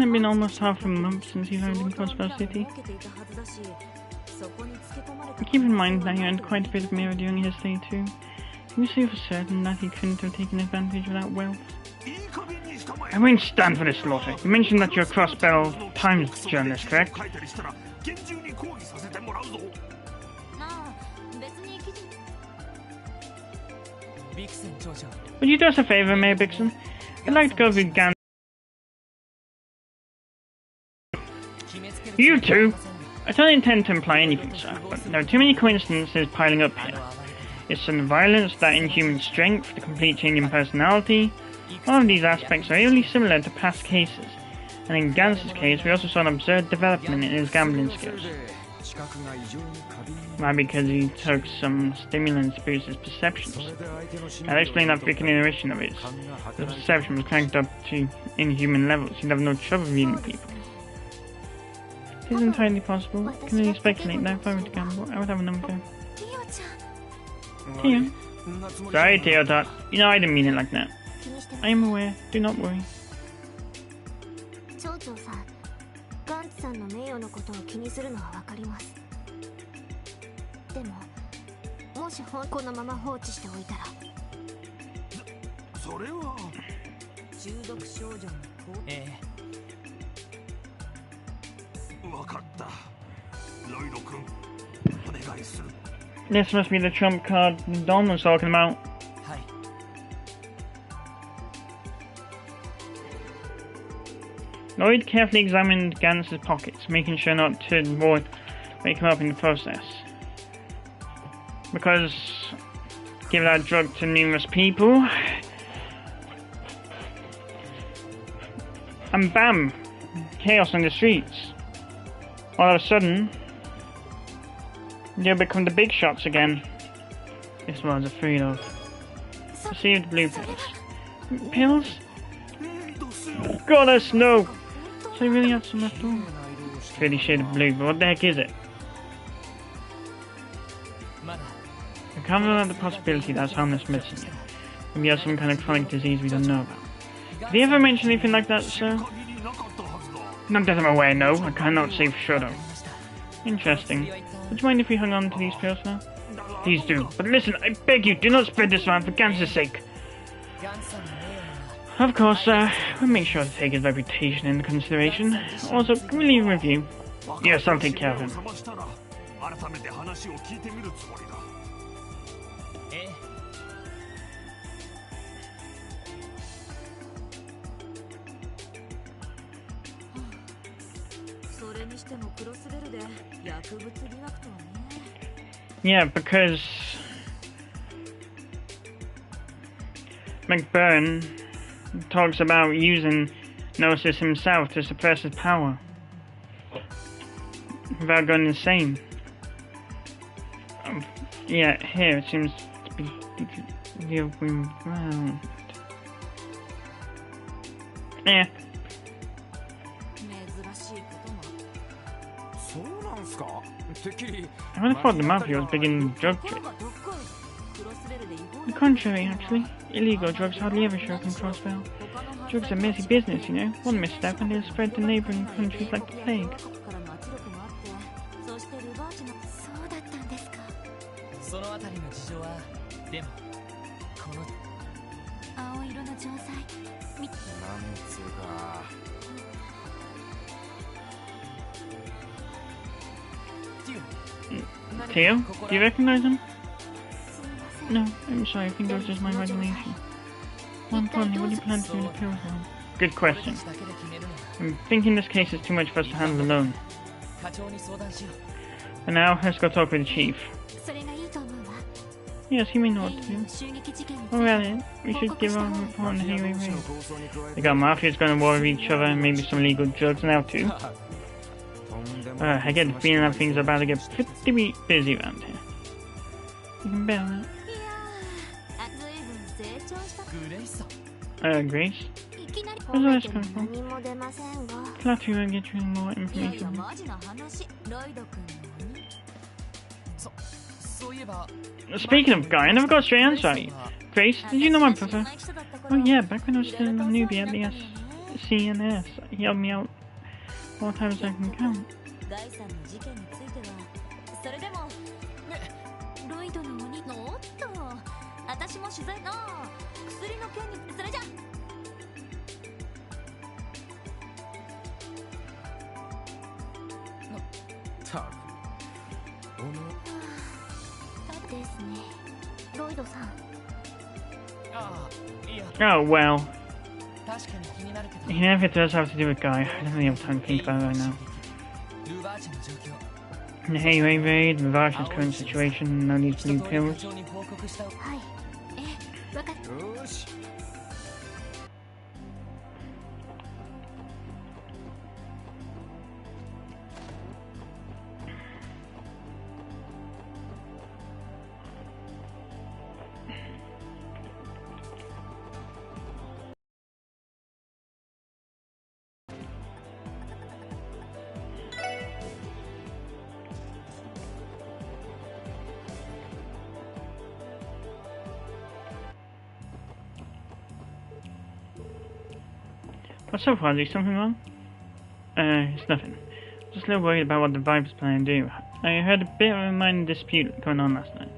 Hasn't it been almost half a month since you arrived in Crossbell City? Keep in mind that he earned quite a bit of mirror during his stay too. Can you say for certain that he couldn't have taken advantage of that wealth? I won't stand for this slaughter. You mentioned that you're a Crossbell Times journalist, correct? Would you do us a favour, Mayor Bixen? I'd like to go with Gan. You two? I don't intend to imply anything, sir, but there are too many coincidences piling up here. It's sudden violence, that inhuman strength, the complete change in personality. All of these aspects are eerily similar to past cases, and in Gans's case we also saw an absurd development in his gambling skills. Why, because he took some stimulants to boost his perceptions. I'll explain that freaking intuition of his. The perception was cranked up to inhuman levels. He'd have no trouble reading people. It is entirely possible. Can only speculate that if I were to gamble, I would have a number. Teo. Sorry, Teotot. You know I didn't mean it like that. I am aware. Do not worry. This must be the trump card Don was talking about. Lloyd carefully examined Gans's pockets, making sure not to wake him up in the process. Because give that drug to numerous people, and bam! Chaos on the streets. All of a sudden, they'll become the big shots again. This is what I was afraid of. Received blue pills. Pills? Goddess, no! So I really have some left over. It's really shaded blue, but what the heck is it? I can't rule out the possibility that's harmless medicine yet. Maybe he has some kind of chronic disease we don't know about. Did he ever mention anything like that, sir? Not that I'm aware, no. I cannot say for sure, though. Interesting. Would you mind if we hung on to these pills now? Please do. But listen, I beg you, do not spread this around for Gans's sake. Of course, we'll make sure to take his reputation into consideration. Also, can we leave him with you? Yes, I'll take care of him. Yeah, because McBurn talks about using Gnosis himself to suppress his power without going insane. Yeah, here it seems to be the other way around. Yeah. I would have thought the Mafia was big in drug trade. The contrary, actually. Illegal drugs hardly ever show up in Crossbell. Drugs are messy business, you know. One misstep and they'll spread to neighbouring countries like the plague. Teo, do you recognize him? No, I'm sorry, I think it was just my imagination. More importantly, what do you plan to do with the pills now? Good question. I'm thinking this case is too much for us to handle alone. For now, let's go talk with the chief. Yes, he may know what to do. Alright, we should give our report on the Highway Raid. They got mafias going to war with each other and maybe some illegal drugs now too. I get the feeling that things are about to get pretty busy around here. You can bet on that. Grace? Where's all this coming from? Flattery won't get you any more information. Speaking of Guy, I never got a straight answer out of you. Grace, did you know my brother? Oh yeah, back when I was still a newbie at the C and S. He helped me out all times I can count. 第三の事件についてはそれでもロイドの鬼のおっと私も取材の薬の件にそれじゃたくお前ですねロイドさんああいや Oh well. 確かに気になるけど He never does have to do with Guy. I don't really have time to think about it right now. ルバーチェの状況 The Hayway raid, Mavash's current situation, no need for new 一通り pills. 課長に報告したはい分かったよーし What's up, Fuzzy? Something wrong? It's nothing. Just a little worried about what the Vipers plan to do. I heard a bit of a minor dispute going on last night.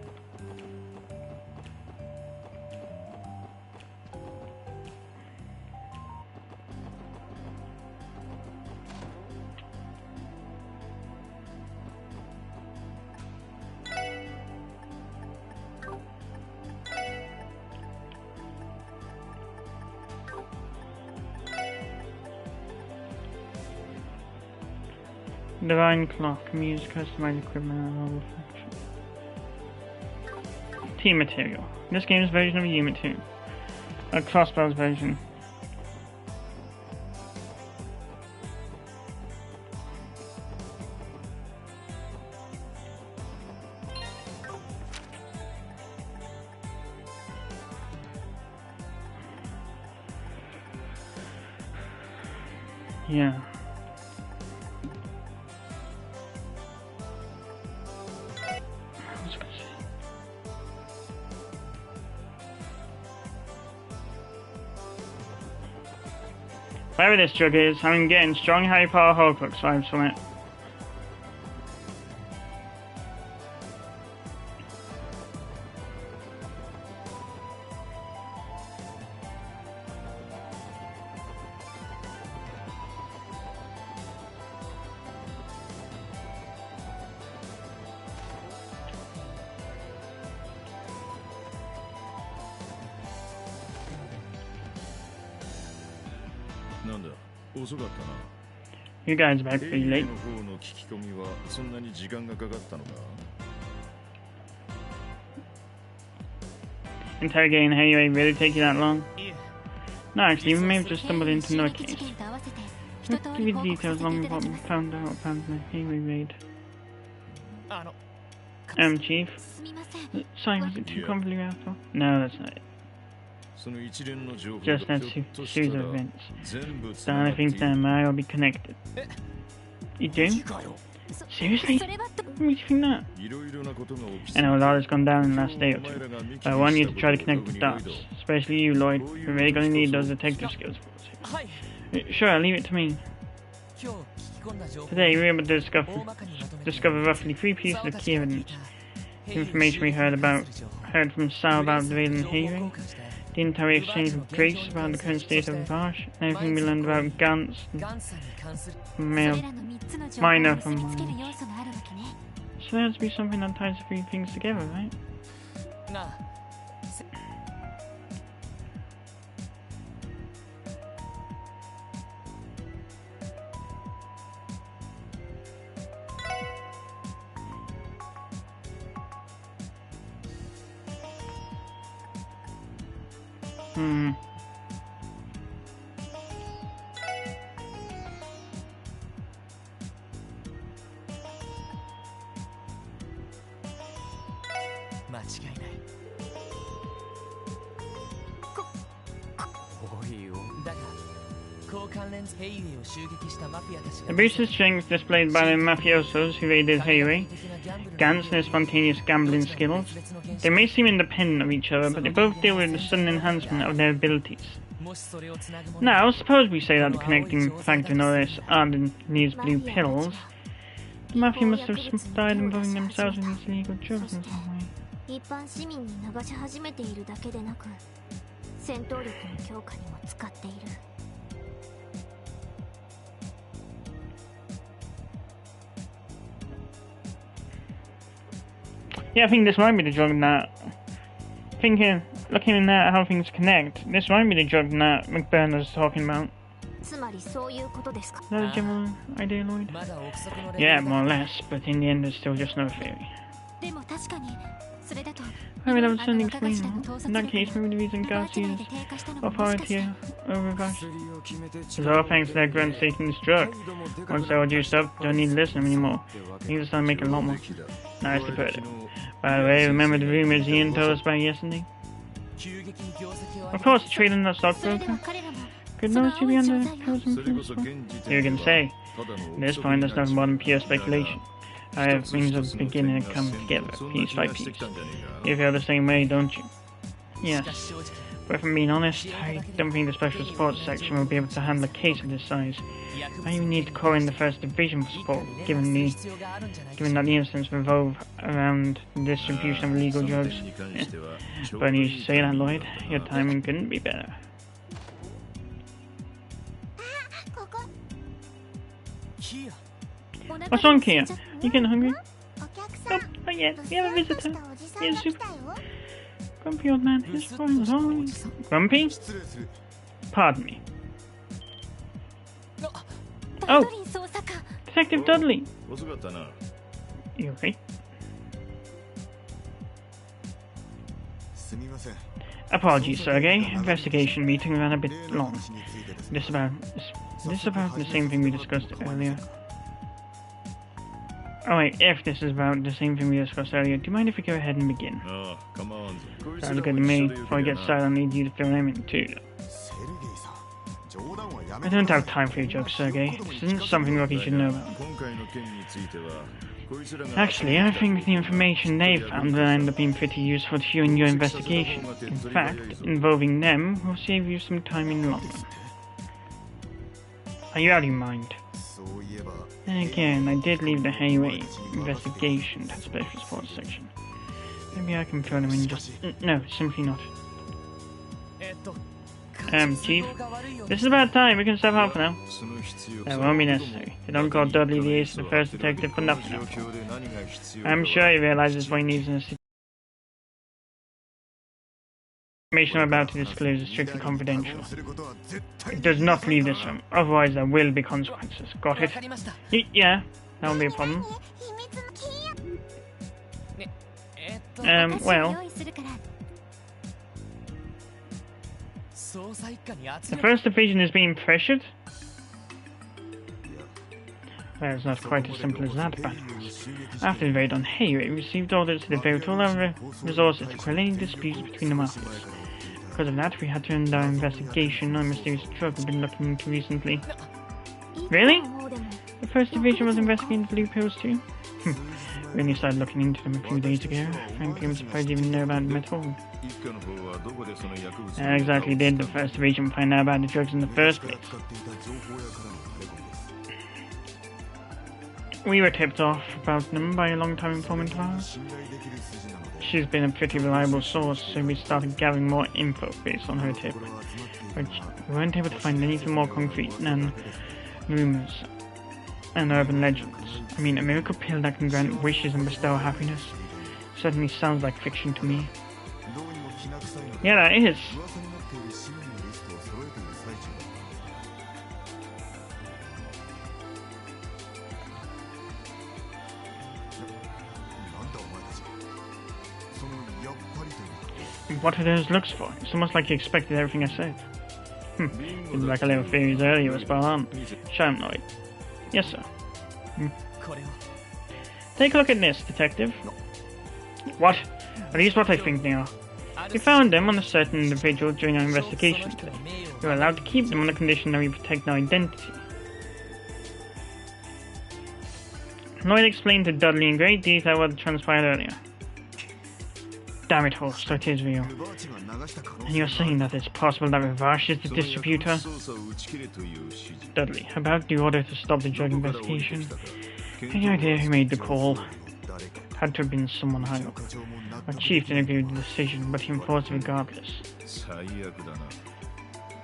Divine clock can be used to customize equipment and all reflection. Team material. This game's version of Unit 2. A Crossbow's version. Yeah. Whatever this drug is, I'm getting strong Harry Potter Horcrux vibes from it. You guys are back pretty late. Interrogating Hayway really take you that long? No, actually, we may have just stumbled into another case. Let's give you the details along with what we found out about the Hayway raid. Chief? Sorry, was it too convoluted after all? No, that's not it. Just that series of events. Then I think them I will be connected. You do? Seriously? What makes you think that? I know a lot has gone down in the last day or two, but I want you to try to connect the dots. Especially you, Lloyd. We're really going to need those detective skills. Sure, I'll leave it to me. Today we were able to discover roughly 3 pieces of key evidence. The information we heard from Sal about the raid and Hayway, the entire exchange with Grace about the current state of Vash, and everything we learned about Gantz and Minor from Mars. So there has to be something that ties the 3 things together, right? Hmm. The boosted strength displayed by the mafiosos who raided Hayway, Gantz and their spontaneous gambling skills. They may seem independent of each other, but they both deal with the sudden enhancement of their abilities. もしそれをつなぐもの Now, suppose we say that the connecting factor in all this are these blue pills. The mafia must have died involving themselves in these illegal drugs in some way. 一般市民に流し始めているだけでなく戦闘力の強化にも使っている Yeah, I think this might be the drug that... looking at how things connect, this might be the drug that McBurn was talking about. つまりそういうことですか Is that a general idea, Lloyd? まだ憶測のレベル Yeah, more or less, but in the end it's still just no theory. でも確かにそれだと I mean, I would certainly explain it. In that case, maybe the reason Garcia's authority over Garcia is all thanks to their grunts taking this drug. Once they're all juiced up, don't need to listen to them anymore. They can start making a lot more. Nice to put it. By the way, remember the rumors Ian told us about yesterday? 急激に業績を上 Of げ course, trading that それで stockbroker. は彼らも Could その those two be 青い under 錠剤を pills and pills? You can say. At this point, there's nothing more than pure speculation. However, things are beginning to come together, piece by piece. You feel the same way, don't you? し Yes. かし正直 But if I'm being honest, I don't think the special support section will be able to handle a case of this size. 役 I even need to call in the first division for 一 support, 家に連絡 given する the 必要があるんじゃないか given that the incidents revolve around the distribution of illegal drugs. But you should say that, Lloyd. Your timing couldn't be better. ここ キア お腹 What's wrong, 空 Kia? いちゃった You getting hungry? お客さん Oh, not yet. We have a 年 visitor. をしたおじさん He が is 来 super たよ grumpy old man. His phone is on. Grumpy? Pardon me. ダドリー捜査官 Detective Dudley. 遅かったな。 You okay? すみません。 Apologies, Sergey. Investigation meeting ran a bit long. This about the same thing we discussed earlier. Oh wait, if this is about the same thing we discussed earlier, do you mind if we go ahead and begin? ああ、構わんぞ。こいつら Sounds も good to 一 me. 緒でよ Before I け get れば started, I need you to fill them in too. セルゲイさん、冗談はやめ I て don't have time for your jokes, Sergey. This isn't something Rocky should know about. 今回の件については、こいつらが Actually, I think the information they found will end up being pretty useful to you in your investigation. In fact, involving them will save you some time in the long run. Are you out of your mind? そういえば、 Then again, I did leave the Hayway investigation to the special sports section. Maybe I can fill them in just... No, simply not. えっと Chief, this is about time. We can step out for now. その必要 That won't be necessary. They don't call Dudley the ace of the first detective for nothing. 状況で何が必要か I'm sure he realizes what he needs in this information I'm about to disclose is strictly confidential. することは絶対 It does not leave this room, otherwise there will be consequences. Got わ it? かりました Yeah, that won't be a problem. 秘密のキーえっと Um, 私 well, 用意するから 捜査一課に圧 the 力 first division is being pressured? Well, it's not quite as simple as that, but after the raid on Hayway, we received orders to devote all our resources to quell any disputes between the mafias. Because of that, we had to end our investigation on a mysterious drug we've been looking into recently. いつ Really? の方でも The first division was investigating blue pills too? We only started looking into them a few days ago. Frankly, I'm surprised you even know about them at all. 一家の方はどこでその薬物 How exactly did the first division find out about the drugs in the first place? 使っていた情報屋からのタレコミです We were tipped off about them by a long-time informant of ours. 信頼できる筋なので She's been a pretty reliable source, so we started gathering more info based on her tip. これは集まってい But we weren't able to find anything more concrete than rumors and urban legends. I mean, a miracle pill that can grant wishes and bestow happiness certainly sounds like fiction to me. どうにもきな臭いので Yeah, that is. 噂になっている市民のリストを揃えている最中だ なんだお前たちそのやっぱりというか What are those looks for? It's almost like you expected everything I said. Didn't like a little theories earlier was spot on. Shamnoid. Yes, sir. これを Take a look at this, detective. What? At least what I think they are. We found them on a certain individual during our investigation today. We were allowed to keep them on the condition that we protect their identity. Lloyd explained to Dudley in great detail what transpired earlier. Damn it, Horst, so it is real. ルバーチが流した可能 And 性 you're saying that it's possible that Ravash is the その distributor? 捜査を打ち切れという指示 Dudley, about the order to stop the drug どこから降りてき investigation. たか Any idea who made the call? 誰か Had to have been someone high うちの up. 課長も納 Our 得 chief didn't agree with the decision, but he enforced it regardless. 最悪だ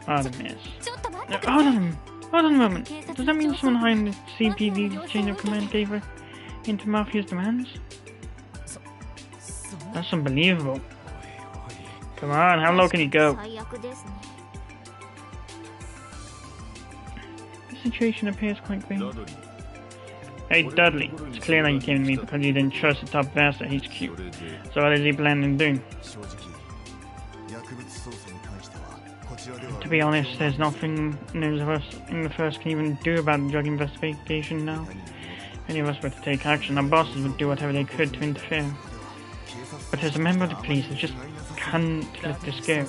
な Artemis. ちょっと待って Now, くだ hold さい on. Hold on a moment. Does that mean someone high in the CPD chain of command gave her into Mafia's demands? そん That's unbelievable. Come on, how low can you go? 最悪ですね The situation appears quite ラ grave. ドリー Hey, Dudley. It's clear that you came to me because you didn't trust the top brass at そ HQ. れで So what is he planning on doing? 正直薬物捜査に関してはこちらでは To be honest, there's nothing neither of us in the first can even do about the drug investigation now. If any of us were to take action, our bosses would do whatever they could to interfere. But as a member of the police, I just can't let this go.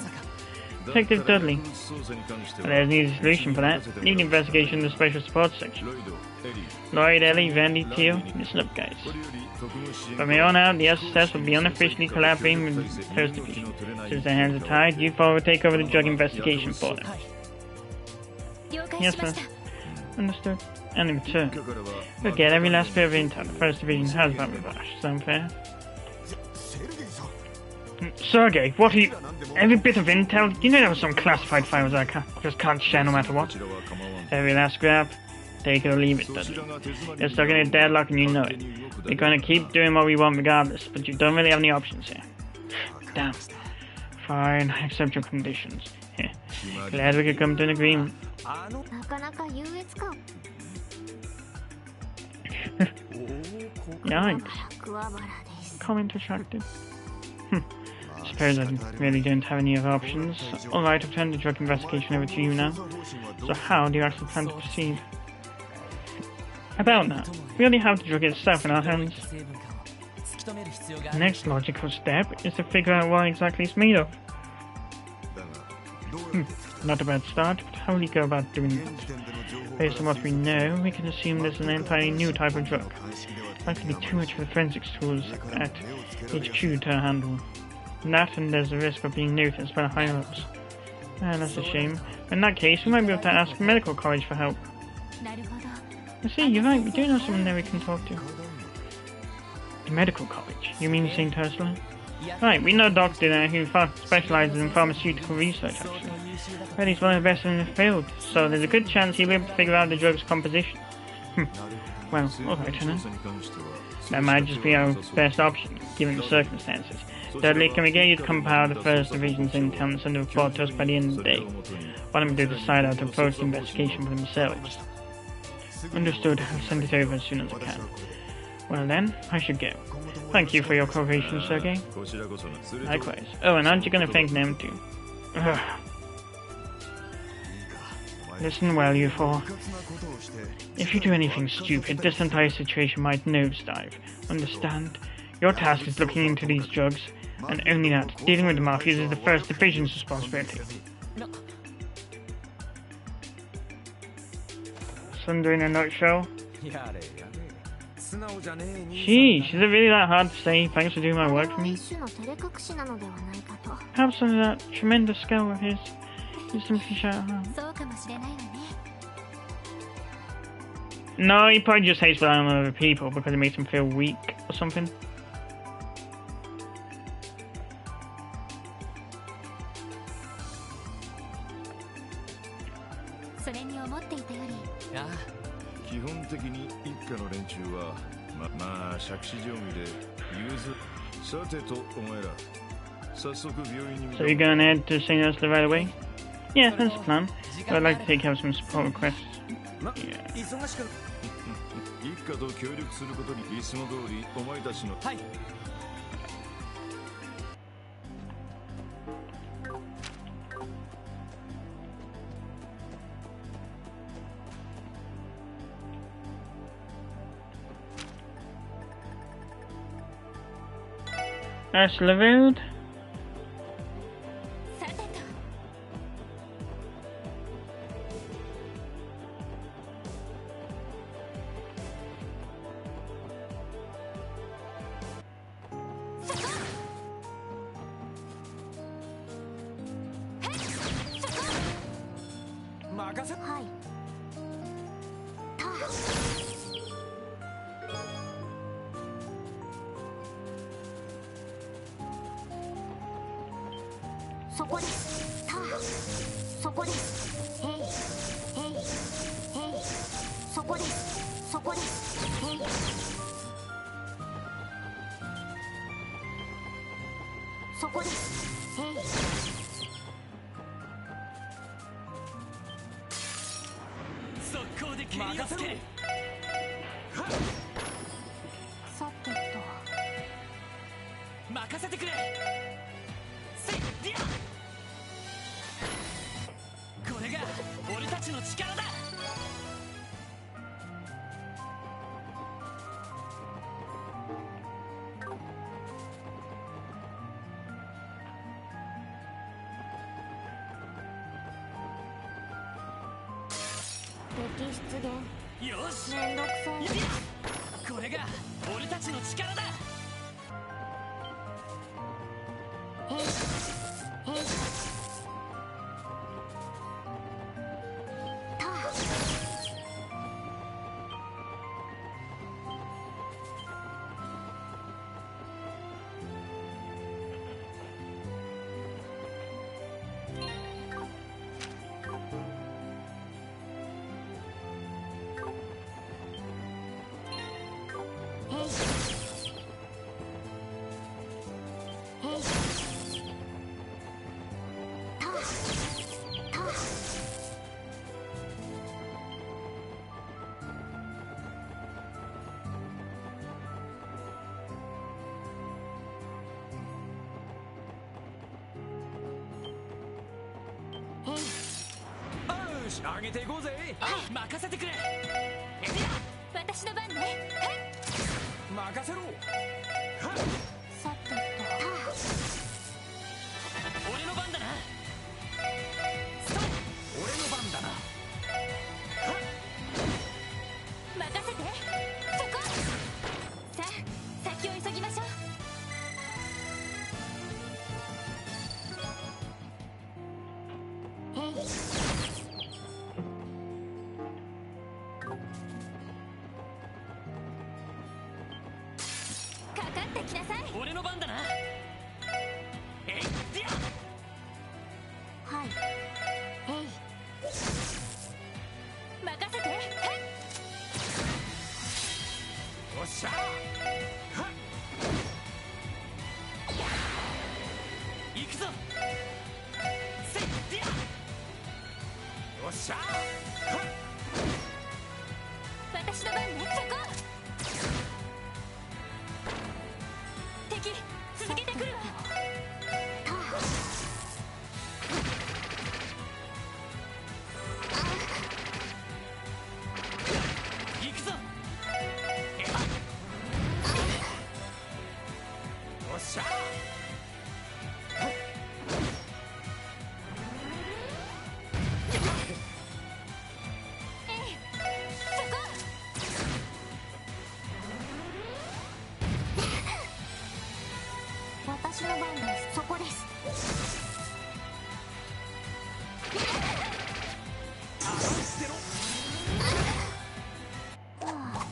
Detective Dudley. 薬物捜査に関しては There's an easy solution for that. Lead the investigation in the special support section. ロイド、エリー Lloyd, Ellie, Vandy, Teal, listen up, guys. これより特務支援 From here on out, the SSS will be unofficially collaborating with Terrorist Division. Since their hands are tied, you four will take over the drug investigation for them. 了解 Yes, しま sir. した Understood. And in return, からは we'll get every last bit of intel the First Division has about Ravash. Sound fair? セルゲイさん Sergey, what are you... Every bit of intel? You know there was some classified files I just can't share no matter こ what. ちらは構わん Every last scrap, take it or leave it, そち Dudley. らが手詰まり You're stuck in a deadlock and you know it. We're gonna keep doing what we want regardless, but you don't really have any options here. Damn. Fine, I accept your conditions. Glad we could come to an agreement. あのなかなか優越感 Yikes. 桑原です Comment retracted. Suppose I really don't have any other options. Alright, I've turned the drug investigation over to you now. So how do you actually plan to proceed? About that, we only have the drug itself in our hands. 成分化を突き止める必要があ The る next logical step is to figure out what exactly it's made of. だがどうやって Not a bad start, but how will you go about doing 現 that? 時点での情報 Based on what we know, we can assume this is an entirely new type of drug. 鑑識では Likely too much for the forensics tools 上から at 目をつけられやすい HQ to handle. That and there's a risk of being noticed by the higher ups. That's a shame. In that case, we might be able to ask medical college for help. なるほど I see, you're right, we do know someone there we can talk to. 課題 The medical college? You mean St. Ursula? いや Right, we know a doctor there who specializes in pharmaceutical research, 相 actually. 当優秀だ But he's one of the best in the field, so there's a good chance he'll be able to figure out the drug's composition. Well, alright, 調 Hannah. 査に関しては That might just be our best option, given the circumstances. Dudley, can we get you to compile the First Division's intel and send a report to us by the end of the day? Want them to decide how to approach the investigation for themselves. Understood, I'll send it over as soon as I can. Well then, I should go. Thank you for your cooperation, Sergey. こちらこそなそれと Likewise. Oh, and aren't you gonna thank them too? Ugh. Listen well, you four. うかつなことをして If you do anything stupid, this entire situation might nosedive. Understand? Your task is looking into these drugs, and only that. Dealing with the mafias is the First Division's responsibility. Sunder in a nutshell. やれやれ素直じゃねえ兄 Sheesh, is it really that hard to say? Thanks for doing my これ work は for me. 一種の照れ隠しなのではないかと Perhaps some of that tremendous skill of his is simply shut out. そうかもしれないわね No, he probably just hates relying on other people because it makes him feel weak or something. それに思っていたよりあ基本的に一家の連中はまあ杓子定規で融通さてとお前ら早速病院に向 So かう you're going ahead to St. Ursula right away? Yeah, that's the plan. 時 But I'd 間が like to take care of some support requests. ま Yeah. 忙しく一家と協力することにいつも通りお前たちのはい Ursula Road? さてと Ursula 任せ。はい。たそこです。たそこです。へいへいへい。そこです。そこです。へい。そこです。へい。速攻で蹴りをつける。さてと。任せてくれ。せいディア。これが俺たちの力だ。敵出現。よし。めんどくさい。これが俺たちの力だ。へいへい。たへいへい。たへい。よし、上げていこうぜ。任せてくれ。私の番ね。はい。任せろ。さてと。俺の番だな。俺の番だな。任せて。そこ。さあ、先を急ぎましょう。へい。かかってきなさい。俺の番だな。えいディはい。へい。任せて。はい。ア。おっしゃ。行くぞ。せいディア。おっしゃ。私の番ね。そこ。敵続けてくるわ。行くぞ。おっしゃ。えい。そこ。私の番です。そこです。はあ、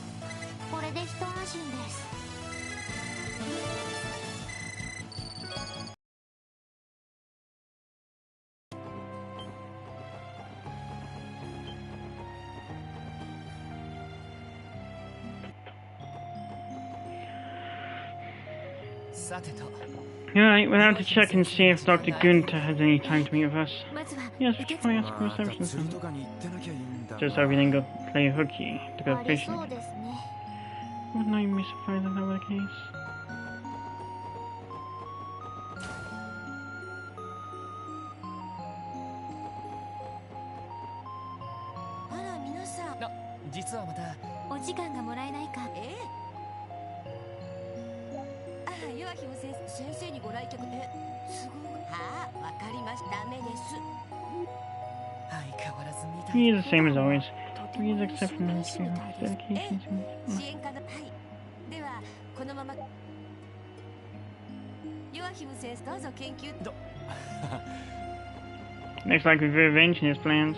これで一安心です。さてと。Alright, we'll have to check and see if Dr. Gunther has any time to meet with us. まずは Yes, we should probably ask for また reception 釣り soon. とかに行ってなきゃいいんだが。Just so we then go play hooky to go あり fishing. そうですね。 Wouldn't I be surprised if that were the case? あら皆さん。あ、実はまた。お時間がもらえないか。ええ。あ、ヨアヒム先生にご来客。すごい。はあ、わかりました。ダメです。相変わらずみたい。 He is the same as always. とて Please も accept 嬉 him しい as みたいです。 dedication to 支援家のはい。ではこのままヨアヒム先生どうぞ研究。 Looks like we've revenged his plans.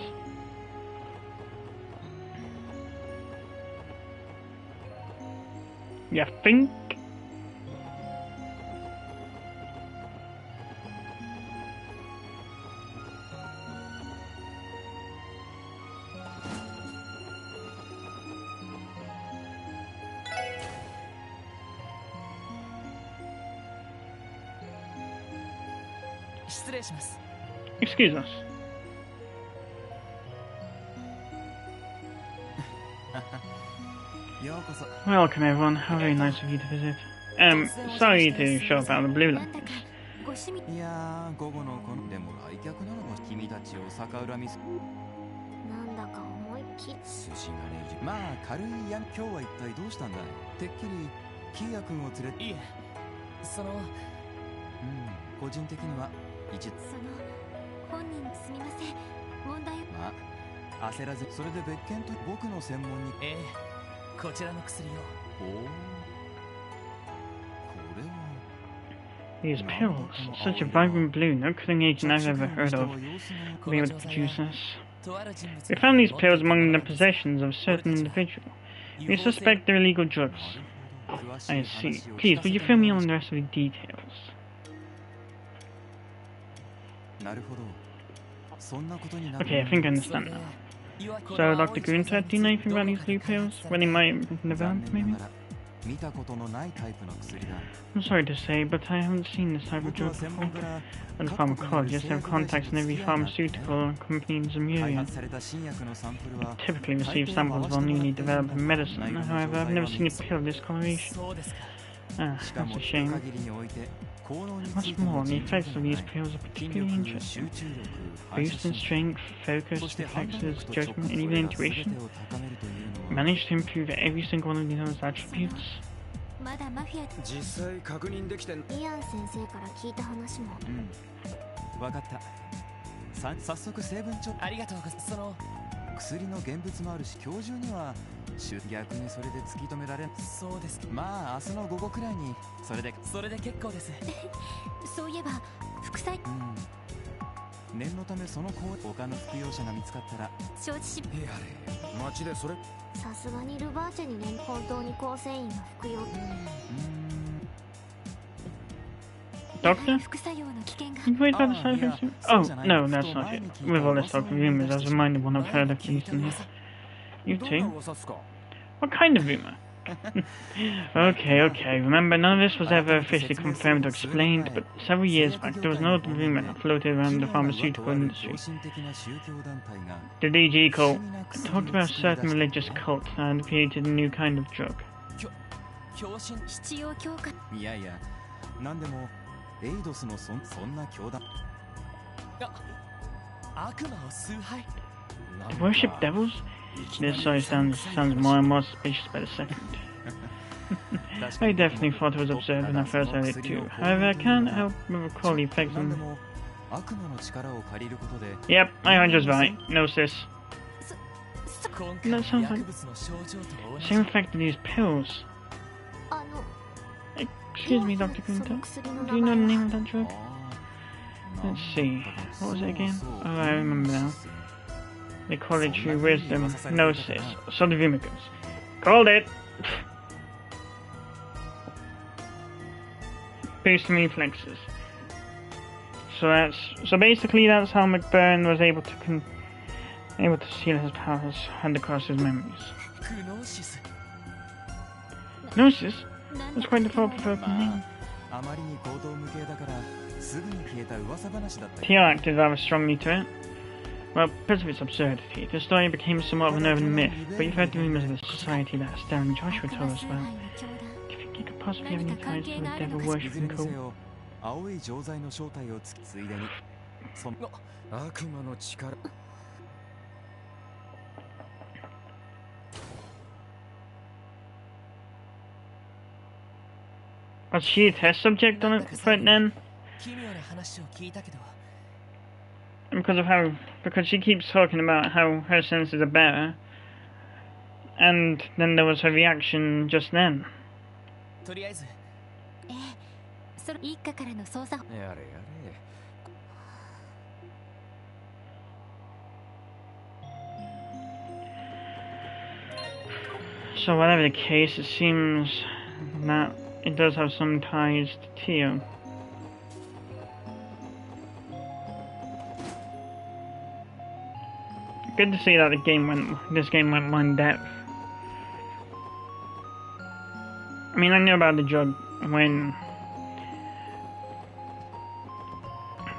You think? Excuse us. Welcome everyone, how very nice of you to visit. Sorry to show up out of the blue like なんだか this. ご趣味いやー午後のこのでも来客ならば君たちを逆恨みすなんだか思い切っ寿司がねえじまあ軽いや今日は一体どうしたんだいてっきりキーヤ君を連れていえその個人的には一その本人すみません問題まあ焦らずそれで別件と僕の専門にええこちらの薬をおおこれは These pills, such a vibrant blue, no cutting agent I've ever heard of, will be able to produce this. とある人物 We found these pills among the possessions of a certain individual. We suspect they're illegal drugs. I see. Please, would you fill me in on the rest of the details? なるほどそんなことにな Okay, I think I understand now. So, Dr. Gunther, do you know anything about these blue pills? When they might have been developed, maybe? 見たことのないタイプの薬だ I'm sorry to say, but I haven't seen this type of 僕は drug 専 before. 門から As a pharmacologist, I have contacts in every pharmaceutical company in 開 Zemuria. 発された新薬のサンプルは Typically receive samples of all newly developed medicine. However, I've never seen a pill of this coloration. そうですか Ah, しか that's も a 一 shame. 限りにおいて効能につ What's いて more, も the 十分 effects of these ない pills are 筋 particularly 力集 interesting. 中力 Boost in strength, focus, そして判断 reflexes, 力と直 judgment, そ and れ even ら全 intuition. てを高めるというのは Managed to improve every single one of these attributes. まだマフィア実際確認できてんイアン先生から聞いた話も分かった早速成分調ありがとうございますその薬の現物もあるし今日中には逆にそれで突き止められんそうですまあ明日の午後くらいにそれでそれで結構ですそういえば副裁念のためその他の服用者が見つかったら承知しやれ街でそれさすがにルバーチェにね本当に構成員が服用 Doctor? 副作用の危険が You've heard about the Ah, side yeah. effects? Oh, Such an no, idea. that's not it. With all this talk of rumors, I was reminded one I've heard of recently. You どんな too? 噂っすか What kind of rumor? Okay. Remember, none of this was ever officially confirmed or explained, but several years back, there was an old rumor that floated around the pharmaceutical industry. 良心的な宗教団体が The DG cult. It talked about a certain religious cult that had created a new kind of drug. 強心必要強化いやいや何でもエイドスのそんな教団悪魔を崇拝 To worship devils? This sounds more and more suspicious by the second. I definitely thought it was absurd when I first heard it too. However, I can't help but recall the effects 何で on... も悪魔の力を借りることで Yep, I just right. No, sis. 今 That 回 sounds の like... 薬物の症状と同 Same じ effect of these pills. あの Excuse me, Dr. その Kunta. 薬の Do you 名 know the 前 name は of that drug? Let's see. What was it again? Oh, I remember now. They call it true wisdom. Gnosis. So the rumor goes. Called it! Boosting reflexes. So basically that's how McBurn was able to seal his powers and across his memories. グノーシス Gnosis? なん That's だ quite a ま thought-provoking name. ああまりに行動無形だからすぐに消えた噂話だった Tio acted rather strongly to it. Well, because of its absurdity, the story became somewhat of an urban myth, but you've heard the rumors of the society that Esther and Joshua 悪 told 魔 us 崇 about. 拝の教団 Do you think he could possibly have any ties to the devil いず worshipping れにせ cult? よ青い錠剤の正体をつきついでにその悪魔の力 Was she a test subject on it for it then? 奇妙な話を聞いたけど Because she keeps talking about how her senses are better. And then there was her reaction just then. とりあえずええそれ一家からの捜査やれやれ So whatever the case, it seems that it does have some ties to Tio. Good to see that this game went more in depth. I mean, I knew about the drug when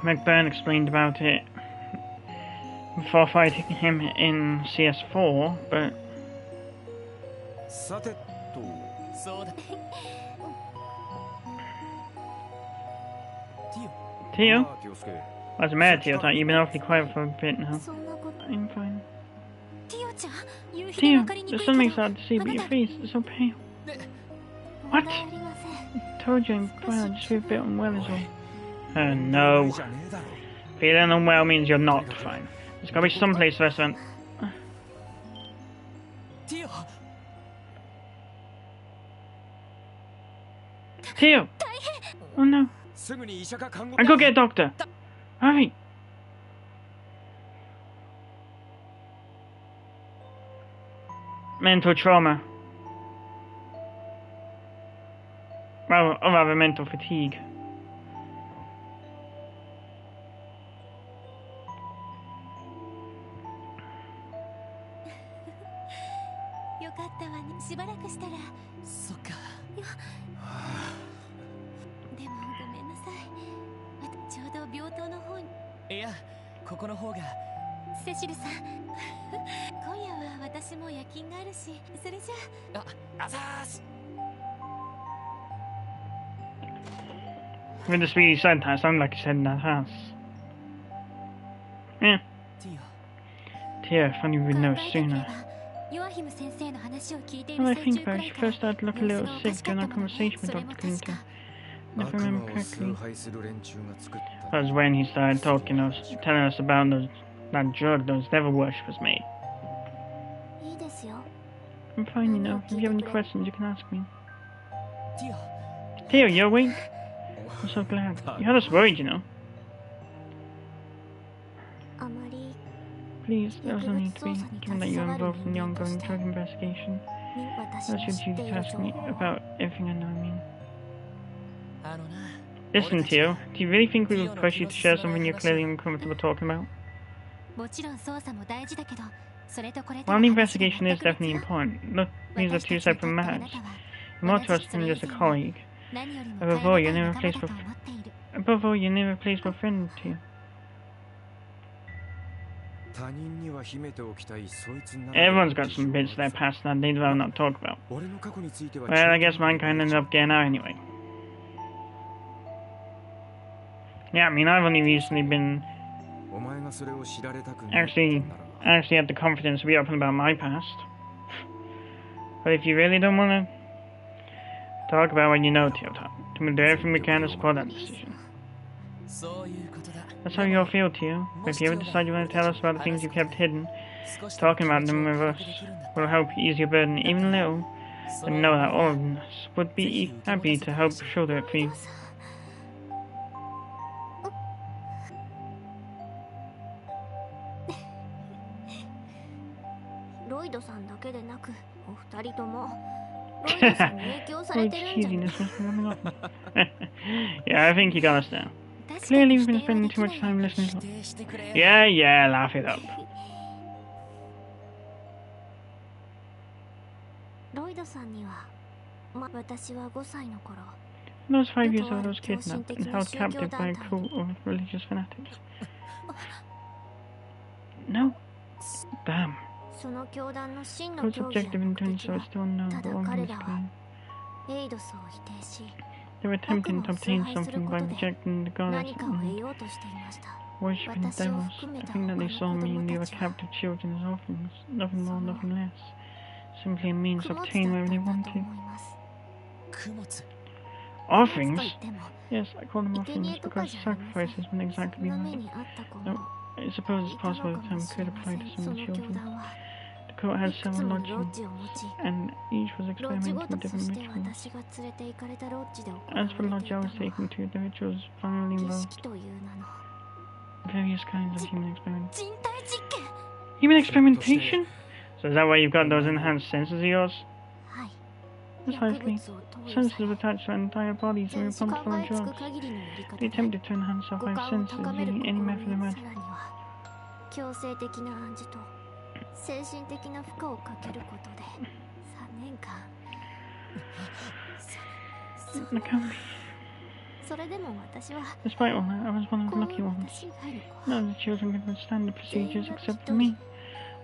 McBurn explained about it before fighting him in CS4, but さてとそうだ Tio? まあ気をつけ What's the matter, Tio? You've been awfully quiet for a bit now. そんなこと I'm fine. ティオちゃん夕日で Tio, 分かりにく the いけ sun ど makes hard to see, but your face is so pale. 問 What? 題ありません Told you I'm fine, I just feel a bit unwell as well. No. じゃねえだろ Feeling unwell means you're not fine. There's gotta be some place for us then. ティオ Tio! Oh no. すぐに医者か看護 I go get a doctor. Hurry. Mental trauma. Or rather, mental fatigue. よかったわねしばらくしたらそっかでもごめんなさいちょうど病棟の方にいやここの方がセシルさん今夜は私も夜勤があるしそれじゃあざーす With the speed he said that, it sounded like he said in that house. Yeah. ティ Tio, if only we'd 考 know えてみれ sooner. ばヨアヒム先生の話を聞いてい Now る I 最 think 中く about ら it, い she から first started to look a 様 little 子がおか sick しかっ during た our のね conversation with それも Dr. 確 Clinton. か If I 悪 remember 魔を correctly, 崇拝する連中が作った that was when he started telling us about that drug those devil worshippers made. いいですよ I'm fine, you know. If you have any questions, you can ask me. ティオ Tio, you're awake? I'm so glad. You had us worried, you know. あまり Please, there was no need to be, given that you're involved in the ongoing drug investigation. に私 That's の your 知って duty い to る ask 情 me 報 about everything I know, I mean. あのな Listen, Tio, do you really think we would push you to share something you're clearly uncomfortable talking about? もちろん捜査も大事だけどそれとこれとは While the 話が investigation is 全く definitely 別よ important, look, these are 私 two たちにとって separate あな matters. たは More to us than just a colleague. 何よりも Above 頼 all, り you're たい an 仲間だと irreplaceable. 思っている Above all, you're an irreplaceable friend, Tio. 他人には秘めておきたいそいつな Everyone's got some bits of their past that they'd rather not talk about. 俺の過去については Well, I guess mankind ended up getting out anyway. Yeah, I mean, I've only recently been お前がそれを知られたくない actually had the confidence to be open about my past. But if you really don't want to talk about what you know, Tio, then we'll do everything we can to support that decision. そういうことだ That's how you'll feel, Tio. But if you ever decide you want to tell us about the things you kept hidden, talking about them with us will help ease your burden even a little. And know that all of us would be happy to help shoulder it for you. ロイドさんだけでなくお二人ともロイドさんに影響さ Oh, れてるんじゃない cheesiness was coming off. Yeah, I think you got us now. 確か Clearly, に we've 否 been 定は spending でき too な much い time わ listening 否 to. 定してくれ Yeah, yeah, laugh it up. ロイドさんには、私は5歳の頃 When I was 5 years old, I was kidnapped and held captive by a crew of religious fanatics. No. Damn. その教団の真の Code's 教義や objective in 目 doing 的 so は is still unknown, た but だ one 彼 thing is らは clear. エイドスを否定し They were attempting to obtain something by rejecting the goddess 何かを得 and ようとしていました worshipping the devils. I think that they saw me and they were captive children as orphans. Nothing more, nothing less. Simply a means to 供物だ obtain った whatever ん they だと wanted. 思います 供物 Offerings? と言っても Yes, I call them 生贄 offerings とか because じゃありません sacrifices wouldn't そ exactly ん be な目 right. にあった子 No, も I suppose it's いた possible の the かも term しれ could ま apply せ to んそ some の教 children. 団は The court has いくつ several ものロ lodges, ッジを持ち and each was ロッジ experimenting ごと with そ different して rituals. 私が連れて行かれたロッジで行わ As for the れてい lodge た I の was は taken to, the rituals primarily 儀 involved 式という名の various kinds of human experiments. 人体実験 Human experimentation? So is that why you've got those enhanced senses of yours? はい Precisely. 物を投与 Senses され attached to our entire bodies 全 and 種 we're 考 pumped full え of つく drugs. 限りのやり方 We で attempted to enhance our 五 five 感を senses 高める using 試 any み method さ imaginable. らには強制的な暗示と精神的な負荷をかけることで3年間 I can't be. それでも私は Despite all that, I was one of こ the う lucky ones. 私以外の子 None of the children could withstand the procedures except for me.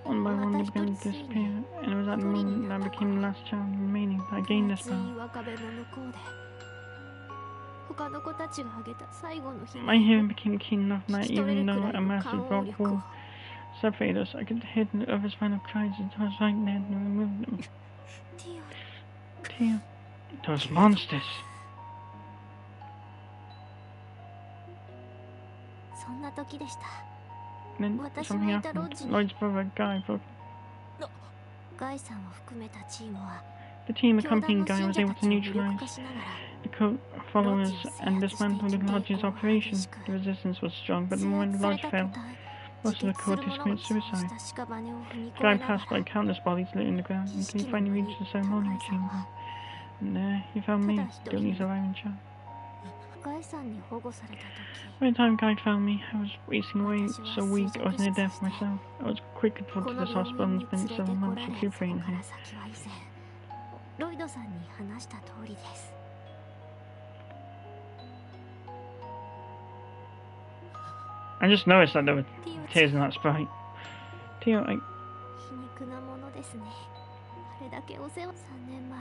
One by one, they began to disappear, and it was at the moment that I became the last child remaining that I gained this 熱い power. 若部の向こうで他の子たちがあげた最後の日 My hearing became keen enough that 一人 even く though らい a の massive 感応 rock 力を wall separated us, I could hear the other's final cries until I was right there to remove them. ティ Tia, those monsters. オそんな時でした Then 私 something のいたロッ happened. ジに Lloyd's brother, Guy, broke. ガイさんを含めたチームは The team 教団 accompanying の Guy 信 was 者 able た to ちを無力 neutralize 化しながら the cult followers and dismantle the Lodge's operation. The resistance was strong, but the 制 moment 圧 the され Lodge た fell, 途端 most of the 自決する cultists 者を committed 使用 suicide. した屍を踏み込 Guy みなが passed by ら countless bodies littered in the ground until he finally reached the ceremonial chamber. And there, he found me, the only surviving child. ガイさんに保護された時 By the time Guy found me, I was wasting away, so weak I was near death myself. I was quickly put こ to の this 病 hospital 院 and に連 spent れて several こ months られそこ recuperating か here. ら先は以前ロイドさんに話した通りです I just noticed that there were ティオちゃ tears ん in that sprite. Tio, 皮肉なものですねあれだけお世話3年前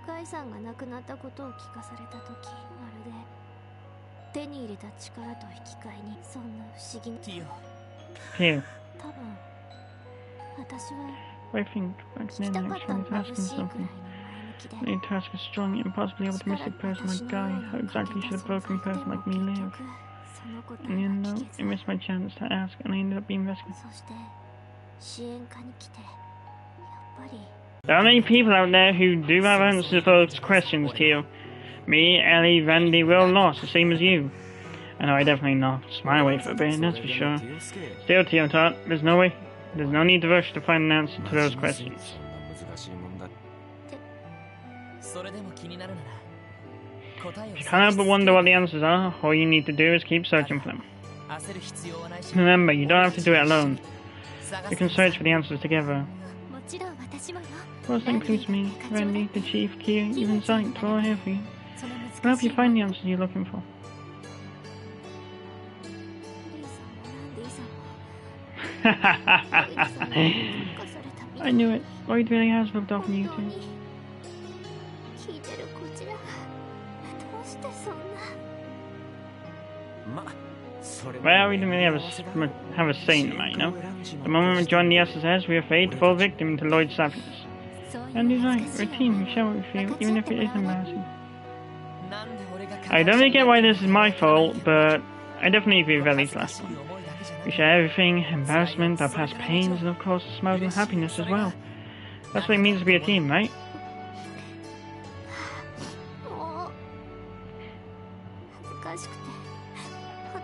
ガイさんが亡くなったことを聞かされた時まるで手に入れた力と引き換えにそんな不思議なティオ Tio, 多分私は I think back 聞き then た I かった actually の was 眩 asking しいくらい something. に前向きで I need to ask a strong, impossibly optimistic person like Guy how exactly should a broken person like me live. その答 And え you は know, 聞け I ず missed my chance to ask and I ended up being rescued. そして支援課に来てやっぱり There are many people out there who do have answers for those questions, Tio. Me, Ellie, Randy, we're all lost, the same as you. I know I definitely lost my way for a bit, that's for sure. Still, Tio Tot, there's no need to rush to find an answer to those questions. そんな難しいもんだそれでも気になるなら答えを If you can't help but wonder what the answers are, all you need to do is keep searching for them. 焦る必要はないし Remember, you don't have to do it alone. 探 You せ can search for the answers together. もちろん私もよ Of course, that includes me, Randy, the Chief, Kia, even Sight, we're all here for you. その We'll 難 help しい you find the answers you're looking for. リーさんもランディさんもロイドさんに生かされたみた I い knew it. Lloyd really has rubbed off on you 本当に too. 聞いてるこちらがどうしてそんなまそれ Well, we didn't really have a say in the matter, you know. The moment we joined the SSS, we were afraid to fall victim to Lloyd's savageness. そういう And he's の right, 難し we're い a よ team, we ね share what we feel, even if it is embarrassing. なんで俺が I don't really get why this is my fault, but I definitely agree with Ellie's last one. We share everything, embarrassment, our past pains, and of course smiles and happiness as well. That's what it means to be a team, right? もう恥ずかしくて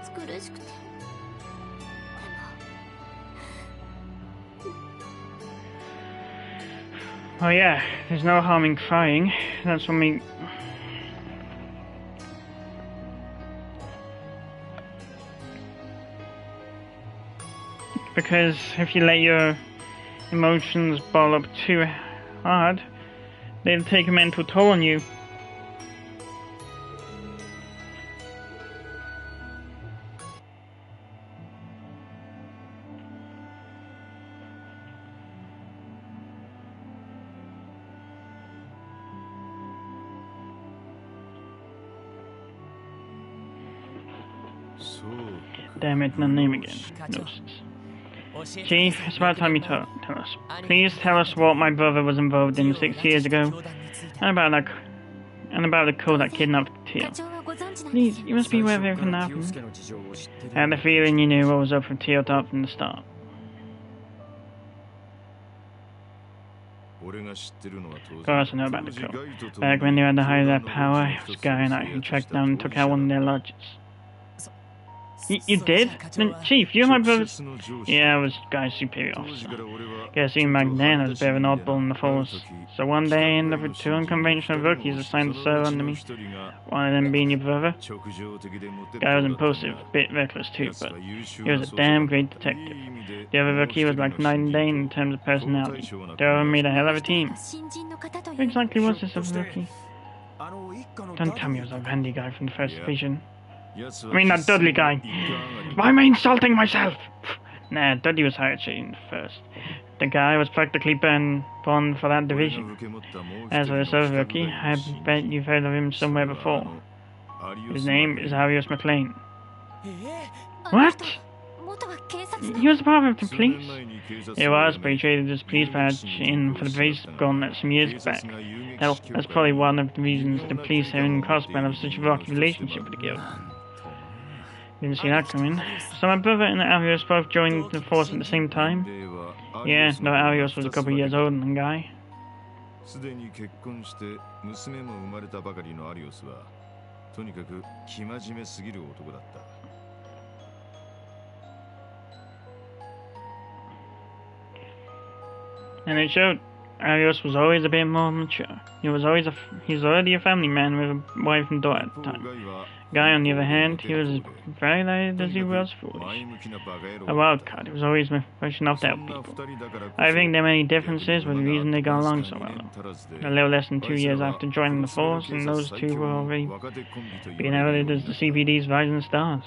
暑苦しくてでも Oh yeah, there's no harm in crying. That's when we... Because if you let your emotions ball up too hard, they'll take a mental toll on you. Damn it, no name again. Nonsense. Chief, it's about time you tell us. Please tell us what my brother was involved in 6 years ago, and about the cult that kidnapped 課 Tio. 長はご存知なん Please, です you must be aware of everything that 清 happened. 介の事情を知ってる I had the feeling you knew what was up with Tio Top from the start. 俺が知ってるのは当 Of 然 course, I know about the 当時 cult. ガイと共 Back に when they were at the height of their 教団の power, 一 it was つ Guy and I who tracked down and took out one of their lodges. You did? Then, Chief, you're my brother. Yeah, I was Guy's superior officer. Guess even back then I was a bit of an oddball in the force. So one day I ended up with two unconventional rookies assigned to serve under me. One of them being your brother. Guy was impulsive, a bit reckless too, but he was a damn great detective. The other rookie was like night and day in terms of personality. The other made a hell of a team. Who exactly was this other rookie? Don't tell me it was that Randy guy from the first division. I mean that Dudley guy. Why am I insulting myself? Nah, Dudley was hired in first. The guy was practically born for that division. As for this other rookie, I bet you've heard of him somewhere before. His name is Arius McLean. What? He was part of the police? He was, but he traded his police badge in for the baseball net some years back. Hell, that's probably one of the reasons the police here in Crossband have such a rocky relationship with the guild. Didn't see that coming. So my brother and Arius both joined the force at the same time? Yeah, though Arius was a couple years older than Guy. And it showed. Arius was always a bit more mature. He's already a family man with a wife and daughter at the time. Guy, on the other hand, he was as very light as he was foolish. A wild card. He was always pushing off to help people. I think there are many differences, but the reason they got along so well. A little less than 2 years after joining the force, and those two were already being heralded as the CPD's rising stars.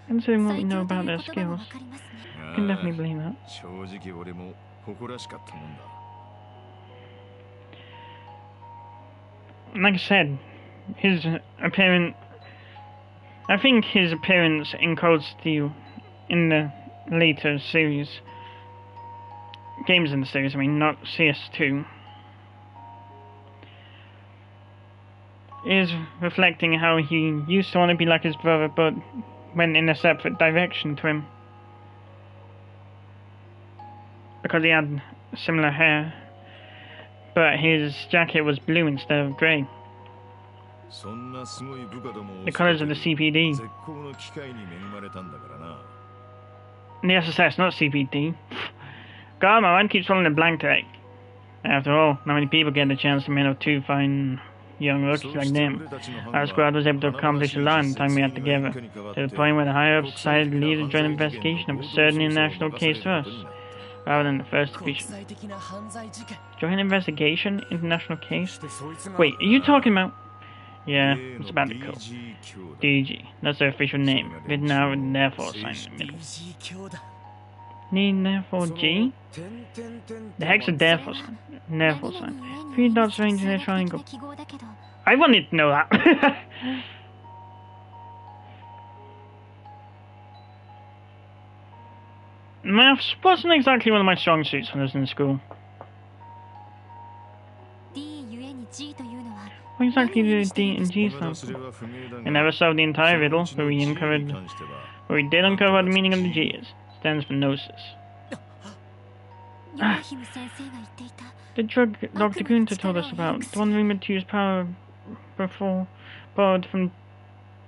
Considering what we know about their skills, I can definitely believe that. Like I said, his appearance... I think his appearance in Cold Steel in the later series... games in the series, I mean, not CS2... is reflecting how he used to want to be like his brother, but went in a separate direction to him. Because he had similar hair, but his jacket was blue instead of grey. The colours of the CPD. The SSS, not CPD. God, my mind keeps falling a blank today. After all, not many people get the chance to meet up two fine young rookies like them. Our squad was able to accomplish a lot in the time we had together, to the point where the higher-ups decided to lead a joint investigation of a certain international case for us, rather than the first division. Joint investigation? International case? Wait, are you talking about... Yeah, it's about the code. DG, that's their official name, written out with therefore sign in the middle. Need therefore G? The hex of therefore sign. Therefore sign. 3 dots arranged in a triangle. I wanted to know that. Maths wasn't exactly one of my strong suits when I was in school. What exactly do D and G stand for? I never solved the entire riddle, but we did uncover the meaning of the G is. It stands for Gnosis. Ah, the drug Dr. Gunther told us about, the one rumored to use power before borrowed from...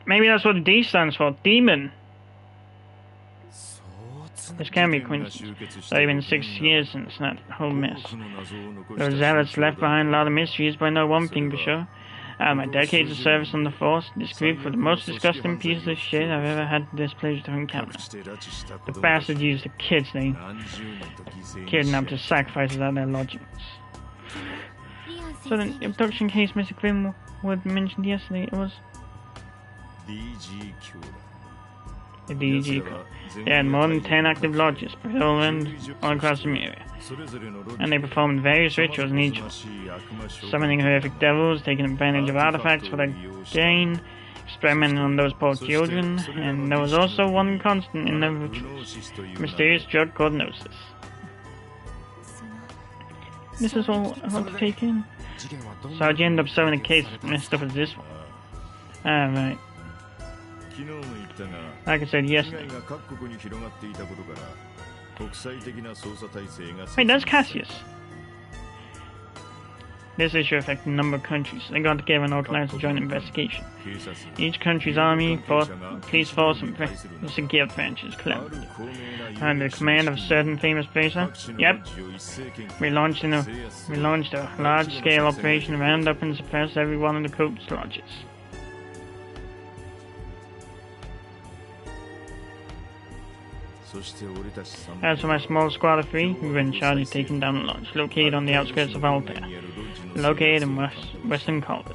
Maybe that's what the D stands for, Demon! This can be a coincidence. It's only been 6 years since that whole mess. Those zealots left behind a lot of mysteries, but I know one thing for sure. Out of my decades of service on the force, this group were the most disgusting pieces of shit I've ever had the displeasure to encounter. The bastards used the kids they kidnapped as sacrifices at their lodgings. So the abduction case Mr. Grimwood mentioned yesterday, it was... The DG Corps. They had more than 10 active lodges, spread all across the area. And they performed various rituals in each one. Summoning horrific devils, taking advantage of artifacts for their gain, experimenting on those poor children, and there was also one constant in their rituals, a mysterious drug called Gnosis. This is all I want to take in. So how'd you end up solving a case as messed up as this one? Ah, right. Like I said yesterday. Wait, that's Cassius. This issue affected a number of countries. They got together and organized a joint investigation. Each country's army, police force, and security branches collaborated. Under the command of a certain famous pacer, yep, we launched a large-scale operation to round up and suppress every one of the Coat's lodges. As for my small squad of 3, we were in charge of taking down a lodge located on the outskirts of Altair, located in western Calder.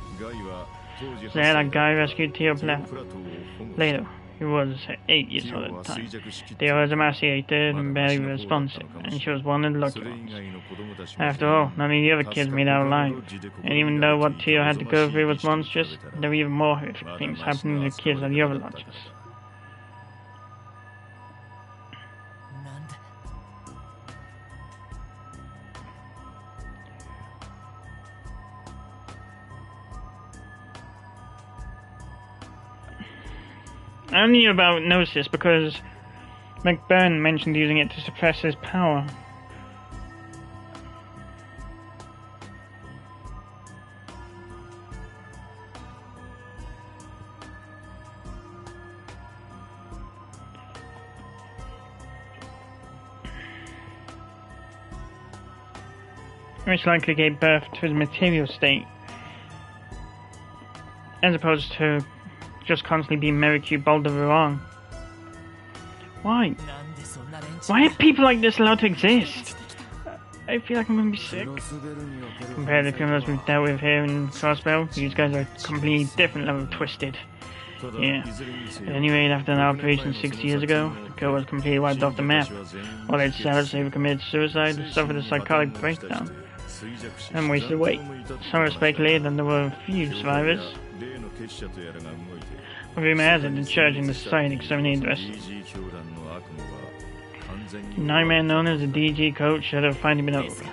There, that guy rescued Teo Plato, who was 8 years old at the time. Teo was emaciated and barely responsive, and she was one of the lucky ones. After all, none of the other kids made out alive, and even though what Teo had to go through was monstrous, there were even more horrific things happening to the kids at the other lodges. I knew about Gnosis because McBurn mentioned using it to suppress his power. Which likely gave birth to his material state, as opposed to just constantly being Merikyu Balderang. Why? Why are people like this allowed to exist? I feel like I'm gonna be sick. Compared to the criminals we've dealt with here in Crossbell, these guys are a completely different level of twisted. Yeah. At any rate, after an operation 6 years ago, the Coat was completely wiped off the map. While its sellers either committed suicide or suffered a psychotic breakdown and wasted away. Some have speculated that there were a few survivors. Rumor has it the church and the society exterminated the rest of them. The nightmare known as the DG Coat should have finally been over.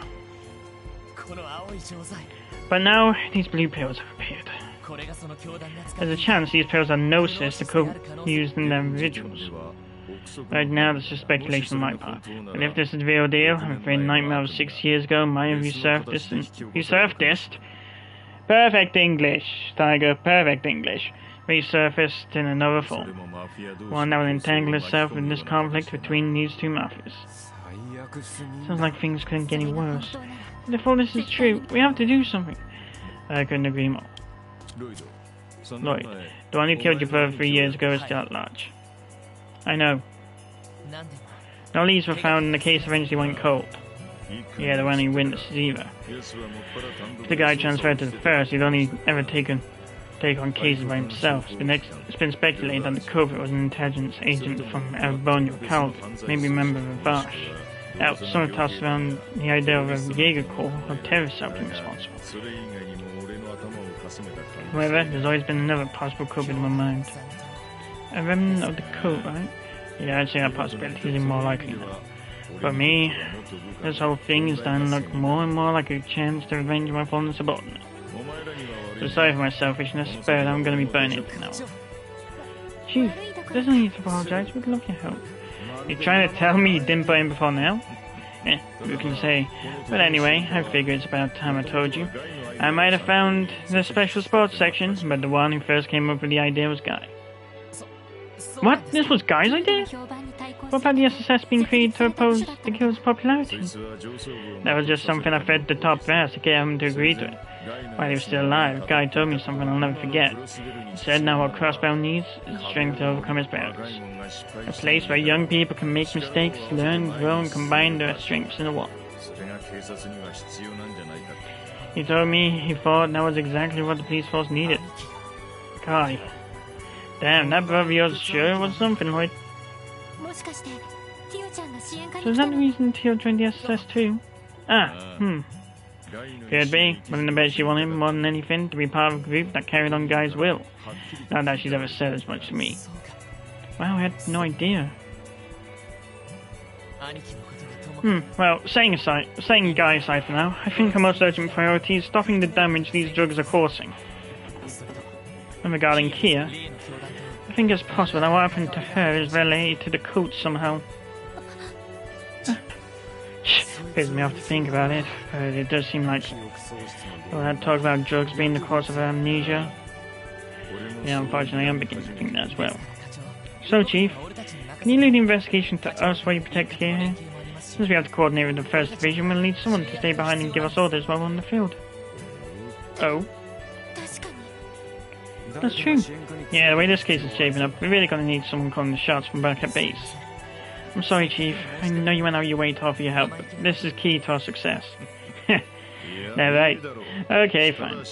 But now, these blue pills have appeared. There's a chance these pills are Gnosis the Coat used in their rituals. Right now, this is speculation on my part. But if this is the real deal, I'm afraid the nightmare of 6 years ago might have resurfaced. Perfect English, Tiger, perfect English. Resurfaced in another form. One that will entangle itself in this conflict between these two mafias. Sounds like things couldn't get any worse. But if all this is true, we have to do something. I couldn't agree more. Lloyd, the one who killed your brother 3 years ago is still at large. I know. No leads were found and the case eventually went cold. Yeah, there weren't any witnesses either. If the guy transferred to the first, he'd only ever take on cases by himself. It's been speculated that the culprit was an intelligence agent from Erbonia Calder, maybe a member of Vash. Now, some have tossed around the idea of a Jaeger Corps of terrorists being responsible. However, there's always been another possible culprit in my mind. A remnant of the Coat, right? Yeah, I'd say that possibility is more likely now. But me, this whole thing is starting to look more and more like a chance to revenge my fallen subordinate. So sorry for my selfishness, but I'm gonna be burning it now. Chief, there's no need to apologize, we'd love your help. You trying to tell me you didn't burn before now? Who can say? But anyway, I figure it's about time I told you. I might have found the special sports section, but the one who first came up with the idea was Guy. What? This was Guy's idea? What about the SSS being created to oppose the Guild's popularity? That was just something I fed the top brass to get him to agree to it. While he was still alive, Guy told me something I'll never forget. He said now what Crossbell needs is strength to overcome its barriers. A place where young people can make mistakes, learn, grow, and combine their strengths into one. He told me he thought that was exactly what the police force needed. Guy. Damn, that brother of yours sure was something, Lloyd. So is that the reason Teo joined the SSS too? Could be, but I bet she wanted more than anything to be part of a group that carried on Guy's will. Not that she's ever said as much to me. Wow, I had no idea. Well, saying Guy aside for now, I think our most urgent priority is stopping the damage these drugs are causing. And regarding Kia, I think it's possible that what happened to her is related to the Coat somehow. Pisses me off to think about it, but it does seem like all that talk about drugs being the cause of her amnesia. Yeah, unfortunately, I'm beginning to think that as well. So, Chief, can you lead the investigation to us while you protect Kia here? Since we have to coordinate with the First Division, we'll need someone to stay behind and give us orders while we're on the field. Oh? That's true. Yeah, the way this case is shaping up, we're really gonna need someone calling the shots from back at base. I'm sorry, Chief. I know you went out of your way to offer your help, but this is key to our success. Alright. Okay, fine.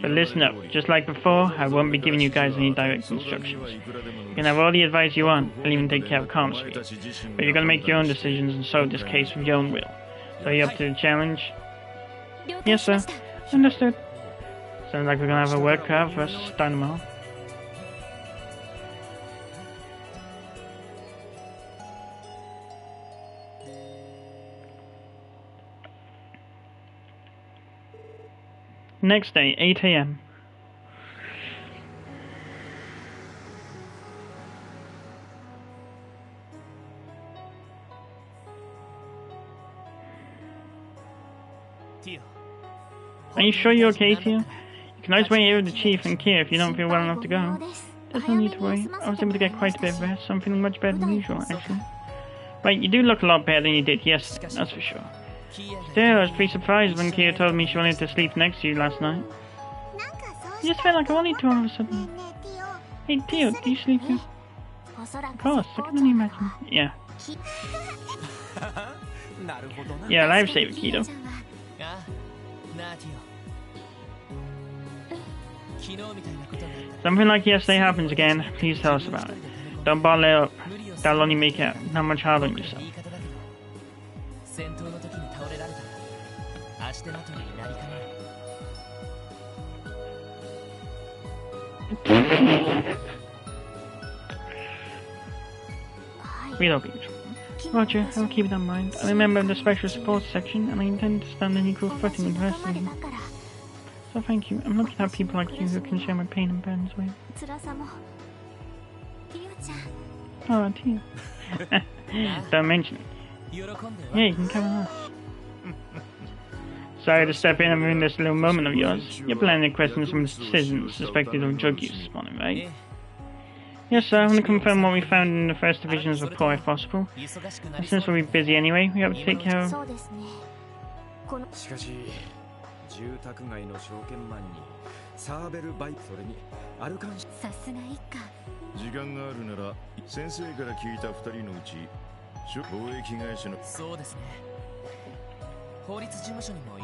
But listen up. Just like before, I won't be giving you guys any direct instructions. You can have all the advice you want. I'll even take care of Calm Street. But you're gonna make your own decisions and solve this case with your own will. So are you up to the challenge? Yes, sir. Understood. Sounds like we're gonna have a work cut out for us to start them all. Next day, 8 AM. Are you sure you're okay, Tio? You can always wait here with the Chief and Kia if you don't feel well enough to go. There's no need to worry. I was able to get quite a bit of rest, so I'm feeling much better than usual, actually. Right, you do look a lot better than you did yesterday, that's for sure. Still, I was pretty surprised when Kia told me she wanted to sleep next to you last night. I just felt like I wanted to all of a sudden. Hey, Tio, do you sleep too? Of course, I can only imagine. Yeah. Yeah, lifesaver, Kido. Something like yesterday happens again, please tell us about it. Don't bottle it up. That'll only make it not much harder on yourself. Reload. Roger, I will keep it in mind. I'm a member of the Special Support Section, and I intend to stand on equal footing with the rest of you. So thank you. I'm lucky to have people like you who can share my pain and burdens with. Oh, Tio. Don't mention it. Yeah, you can come on. Sorry to step in and ruin this little moment of yours. You're planning to question some of the citizens suspected of drug use this morning, right? Yes, sir. I want to confirm what we found in the First Division's report if possible. And since we'll be busy anyway, we have to take care of... しかし住宅街の証券マンにサーベルバイクそれにアルカンシさすが一家時間があるなら先生から聞いた2人のうち貿易会社のそうですね法律事務所にも